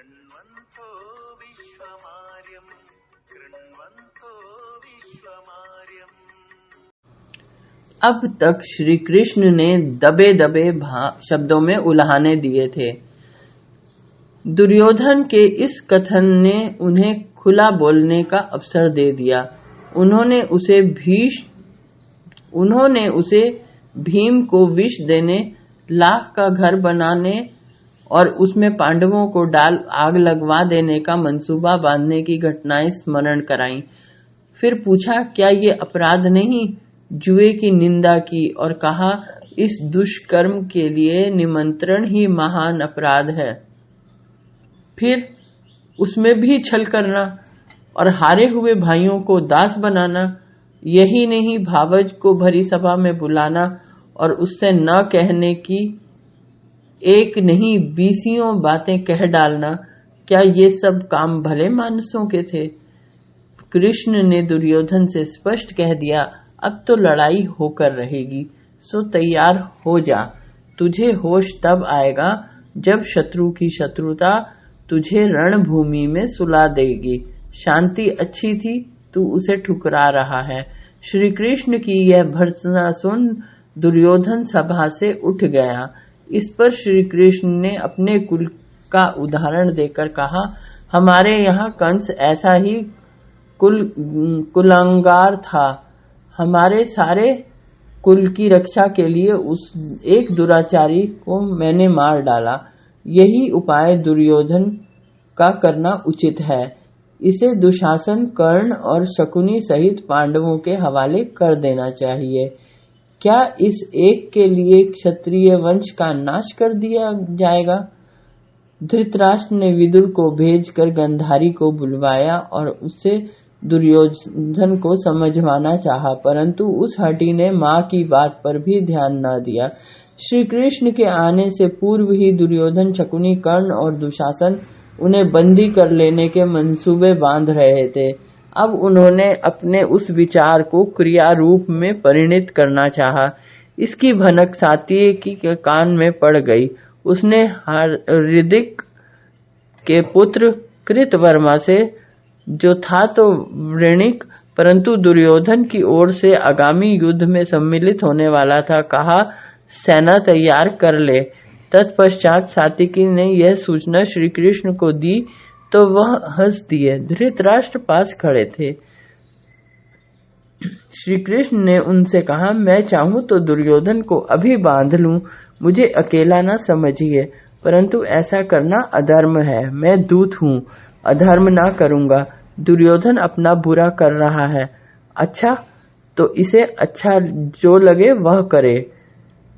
कृण्वन्तो विश्वमार्यम् कृण्वन्तो विश्वमार्यम्। अब तक श्री कृष्ण ने दबे दबे शब्दों में उल्हाने दिए थे। दुर्योधन के इस कथन ने उन्हें खुला बोलने का अवसर दे दिया। उन्होंने उसे भीम को विष देने, लाख का घर बनाने और उसमें पांडवों को डाल आग लगवा देने का मंसूबा बांधने की घटनाएं स्मरण कराईं। फिर पूछा, क्या ये अपराध नहीं? जुए की निंदा की और कहा, इस दुष्कर्म के लिए निमंत्रण ही महान अपराध है। फिर उसमें भी छल करना और हारे हुए भाइयों को दास बनाना, यही नहीं भावज को भरी सभा में बुलाना और उससे न कहने की एक नहीं 20 बातें कह डालना, क्या ये सब काम भले मानसों के थे? कृष्ण ने दुर्योधन से स्पष्ट कह दिया, अब तो लड़ाई होकर रहेगी, सो तैयार हो जा। तुझे होश तब आएगा जब शत्रु की शत्रुता तुझे रणभूमि में सुला देगी। शांति अच्छी थी, तू उसे ठुकरा रहा है। श्री कृष्ण की यह भर्त्सना सुन दुर्योधन सभा से उठ गया। इस पर श्री कृष्ण ने अपने कुल का उदाहरण देकर कहा, हमारे यहाँ कंस ऐसा ही कुलांगार था। हमारे सारे कुल की रक्षा के लिए उस एक दुराचारी को मैंने मार डाला। यही उपाय दुर्योधन का करना उचित है। इसे दुशासन, कर्ण और शकुनी सहित पांडवों के हवाले कर देना चाहिए। क्या इस एक के लिए क्षत्रिय वंश का नाश कर दिया जाएगा? धृतराष्ट्र ने विदुर को भेजकर गंधारी को बुलवाया और उससे दुर्योधन को समझवाना चाहा, परंतु उस हठी ने मां की बात पर भी ध्यान न दिया। श्री कृष्ण के आने से पूर्व ही दुर्योधन, शकुनी, कर्ण और दुशासन उन्हें बंदी कर लेने के मंसूबे बांध रहे थे। अब उन्होंने अपने उस विचार को क्रिया रूप में परिणत करना चाहा। इसकी भनक सात्यकी के कान में पड़ गई। उसने हृदिक के पुत्र कृतवर्मा से, जो था तो वृणिक परंतु दुर्योधन की ओर से आगामी युद्ध में सम्मिलित होने वाला था, कहा, सेना तैयार कर ले। तत्पश्चात सात्यकी ने यह सूचना श्री कृष्ण को दी तो वह हंस दिए। धृतराष्ट्र पास खड़े थे। श्री कृष्ण ने उनसे कहा, मैं चाहूं तो दुर्योधन को अभी बांध लूं, मुझे अकेला न समझिए, परंतु ऐसा करना अधर्म है। मैं दूत हूं, अधर्म ना करूंगा। दुर्योधन अपना बुरा कर रहा है, अच्छा तो इसे अच्छा जो लगे वह करे।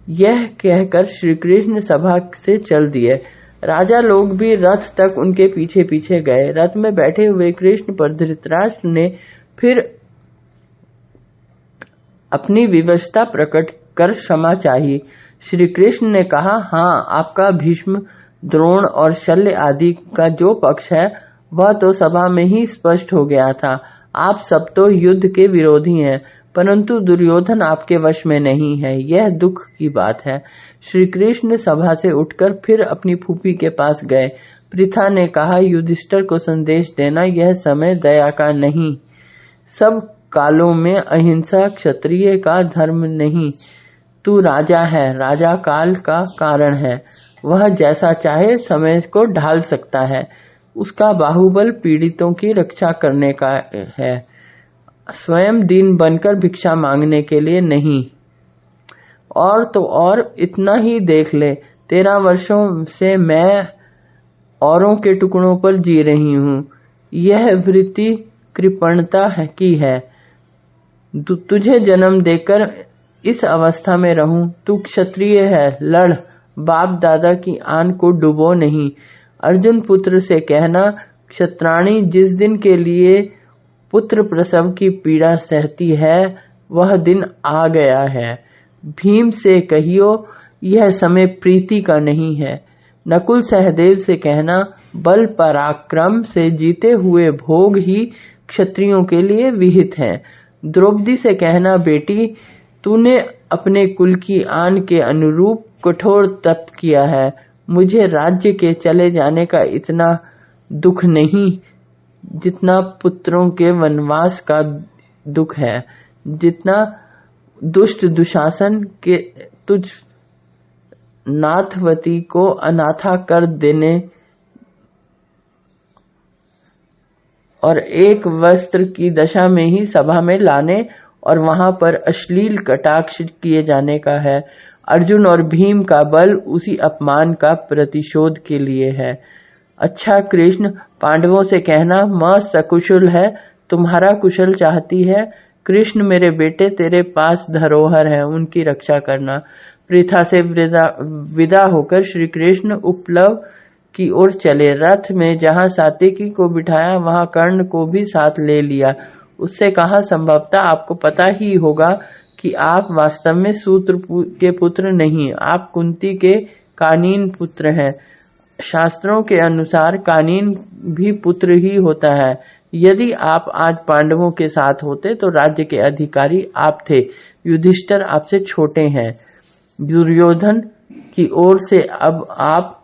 यह कहकर श्री कृष्ण सभा से चल दिए। राजा लोग भी रथ तक उनके पीछे पीछे गए। रथ में बैठे हुए कृष्ण पर धृतराष्ट्र ने फिर अपनी विवशता प्रकट कर क्षमा चाहिए। श्री कृष्ण ने कहा, हाँ, आपका भीष्म, द्रोण और शल्य आदि का जो पक्ष है वह तो सभा में ही स्पष्ट हो गया था। आप सब तो युद्ध के विरोधी हैं, परंतु दुर्योधन आपके वश में नहीं है, यह दुख की बात है। श्री कृष्ण सभा से उठकर फिर अपनी फूफी के पास गए। पृथा ने कहा, युधिष्ठिर को संदेश देना यह समय दया का नहीं। सब कालों में अहिंसा क्षत्रिय का धर्म नहीं। तू राजा है, राजा काल का कारण है। वह जैसा चाहे समय को ढाल सकता है। उसका बाहुबल पीड़ितों की रक्षा करने का है, स्वयं दीन बनकर भिक्षा मांगने के लिए नहीं। और तो और इतना ही देख ले, 13 वर्षों से मैं औरों के टुकड़ों पर जी रही हूँ। यह वृत्ति कृपणता की है। तुझे जन्म देकर इस अवस्था में रहूं। तू क्षत्रिय है, लड़, बाप दादा की आन को डुबो नहीं। अर्जुन पुत्र से कहना, क्षत्राणी जिस दिन के लिए पुत्र प्रसव की पीड़ा सहती है वह दिन आ गया है। भीम से कहियो, यह समय प्रीति का नहीं है। नकुल सहदेव से कहना, बल पराक्रम से जीते हुए भोग ही क्षत्रियों के लिए विहित हैं। द्रौपदी से कहना, बेटी, तूने अपने कुल की आन के अनुरूप कठोर तप किया है। मुझे राज्य के चले जाने का इतना दुख नहीं जितना पुत्रों के वनवास का दुख है, जितना दुष्ट दुशासन के तुझ नाथवती को अनाथा कर देने और एक वस्त्र की दशा में ही सभा में लाने और वहां पर अश्लील कटाक्ष किए जाने का है। अर्जुन और भीम का बल उसी अपमान का प्रतिशोध के लिए है। अच्छा कृष्ण, पांडवों से कहना मां सकुशल है, तुम्हारा कुशल चाहती है। कृष्ण मेरे बेटे, तेरे पास धरोहर है, उनकी रक्षा करना। पृथा से विदा होकर श्री कृष्ण उपप्लव की ओर चले। रथ में जहां सात्यकी को बिठाया वहां कर्ण को भी साथ ले लिया। उससे कहा, संभवतः आपको पता ही होगा कि आप वास्तव में सूत्र के पुत्र नहीं, आप कुंती के कानीन पुत्र हैं। शास्त्रों के अनुसार कानीन भी पुत्र ही होता है। यदि आप आज पांडवों के साथ होते तो राज्य के अधिकारी आप थे। युधिष्ठिर आपसे छोटे हैं। दुर्योधन की ओर से अब आप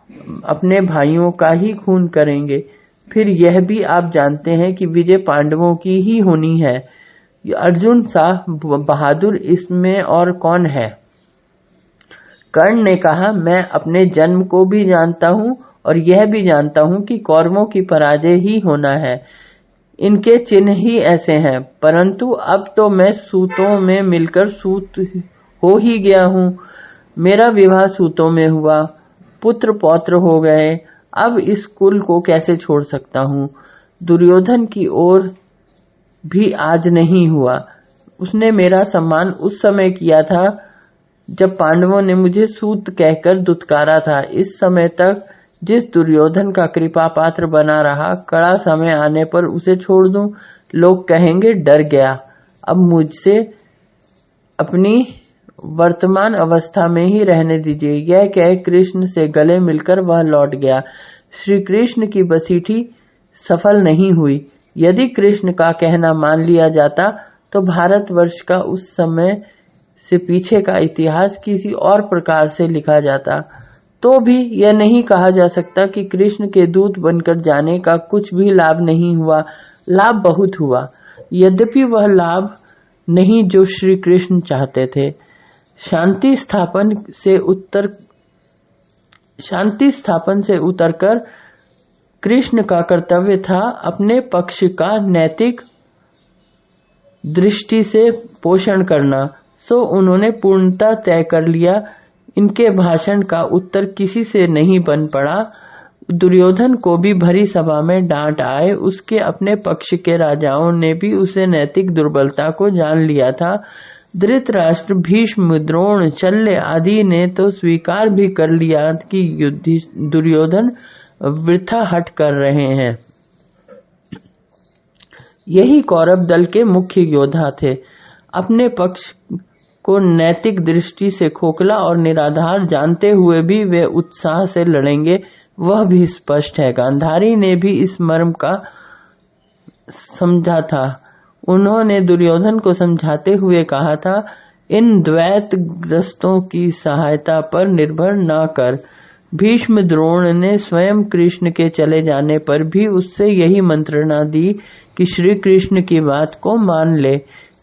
अपने भाइयों का ही खून करेंगे। फिर यह भी आप जानते हैं कि विजय पांडवों की ही होनी है। अर्जुन सा बहादुर इसमें और कौन है? कर्ण ने कहा, मैं अपने जन्म को भी जानता हूं और यह भी जानता हूं कि कौरवों की पराजय ही होना है। इनके चिन्ह ही ऐसे हैं, परंतु अब तो मैं सूतों में मिलकर सूत हो ही गया हूं। मेरा विवाह सूतों में हुआ, पुत्र पौत्र हो गए, अब इस कुल को कैसे छोड़ सकता हूं? दुर्योधन की ओर भी आज नहीं हुआ। उसने मेरा सम्मान उस समय किया था जब पांडवों ने मुझे सूत कहकर दुत्कारा था। इस समय तक जिस दुर्योधन का कृपा पात्र बना रहा, कड़ा समय आने पर उसे छोड़ दूं, लोग कहेंगे डर गया। अब मुझसे अपनी वर्तमान अवस्था में ही रहने दीजिए। यह कह कृष्ण से गले मिलकर वह लौट गया। श्री कृष्ण की बसीठी सफल नहीं हुई। यदि कृष्ण का कहना मान लिया जाता तो भारतवर्ष का उस समय से पीछे का इतिहास किसी और प्रकार से लिखा जाता। तो भी यह नहीं कहा जा सकता कि कृष्ण के दूत बनकर जाने का कुछ भी लाभ नहीं हुआ। लाभ बहुत हुआ, यद्यपि वह लाभ नहीं जो श्री कृष्ण चाहते थे। शांति स्थापन से उतरकर कृष्ण का कर्तव्य था अपने पक्ष का नैतिक दृष्टि से पोषण करना। सो उन्होंने पूर्णता तय कर लिया। इनके भाषण का उत्तर किसी से नहीं बन पड़ा। दुर्योधन को भी भरी सभा में डांट आए। उसके अपने पक्ष के राजाओं ने भी उसे नैतिक दुर्बलता को जान लिया था। धृतराष्ट्र, भीष्म, द्रोण, शल्य आदि ने तो स्वीकार भी कर लिया कि दुर्योधन वृथा हट कर रहे हैं। यही कौरव दल के मुख्य योद्धा थे। अपने पक्ष को नैतिक दृष्टि से खोखला और निराधार जानते हुए भी वे उत्साह से लड़ेंगे, वह भी स्पष्ट है। गांधारी ने भी इस मर्म का समझा था। उन्होंने दुर्योधन को समझाते हुए कहा था, इन द्वैत ग्रस्तों की सहायता पर निर्भर न कर। भीष्म द्रोण ने स्वयं कृष्ण के चले जाने पर भी उससे यही मंत्रणा दी कि श्री कृष्ण की बात को मान ले।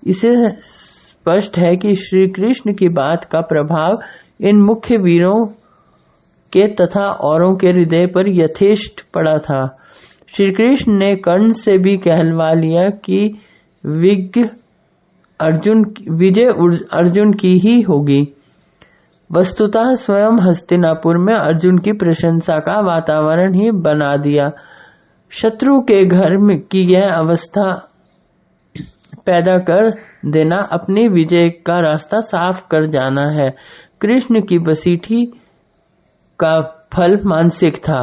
इसे स्पष्ट है कि श्री कृष्ण की बात का प्रभाव इन मुख्य वीरों के तथा औरों के हृदय पर यथेष्ट पड़ा था। श्री कृष्ण ने कर्ण से भी कहलवा लिया कि विजय अर्जुन की ही होगी। वस्तुतः स्वयं हस्तिनापुर में अर्जुन की प्रशंसा का वातावरण ही बना दिया। शत्रु के घर में की यह अवस्था पैदा कर देना अपनी विजय का रास्ता साफ कर जाना है। कृष्ण की बसीठी का फल मानसिक था।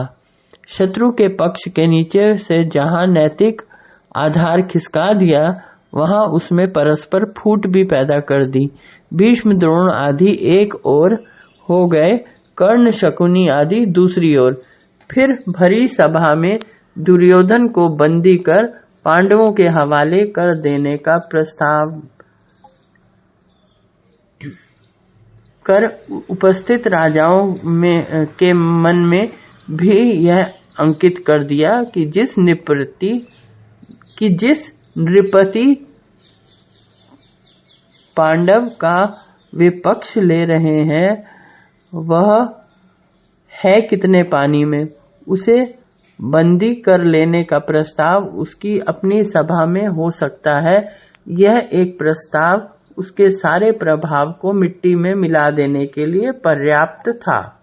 शत्रु के पक्ष के नीचे से जहां नैतिक आधार खिसका दिया, वहां उसमें परस्पर फूट भी पैदा कर दी। भीष्म द्रोण आदि एक ओर हो गए, कर्ण शकुनी आदि दूसरी ओर। फिर भरी सभा में दुर्योधन को बंदी कर पांडवों के हवाले कर देने का प्रस्ताव कर उपस्थित राजाओं के मन में भी यह अंकित कर दिया कि जिस नृपति पांडव का वे पक्ष ले रहे हैं वह है कितने पानी में। उसे बंदी कर लेने का प्रस्ताव उसकी अपनी सभा में हो सकता है। यह एक प्रस्ताव उसके सारे प्रभाव को मिट्टी में मिला देने के लिए पर्याप्त था।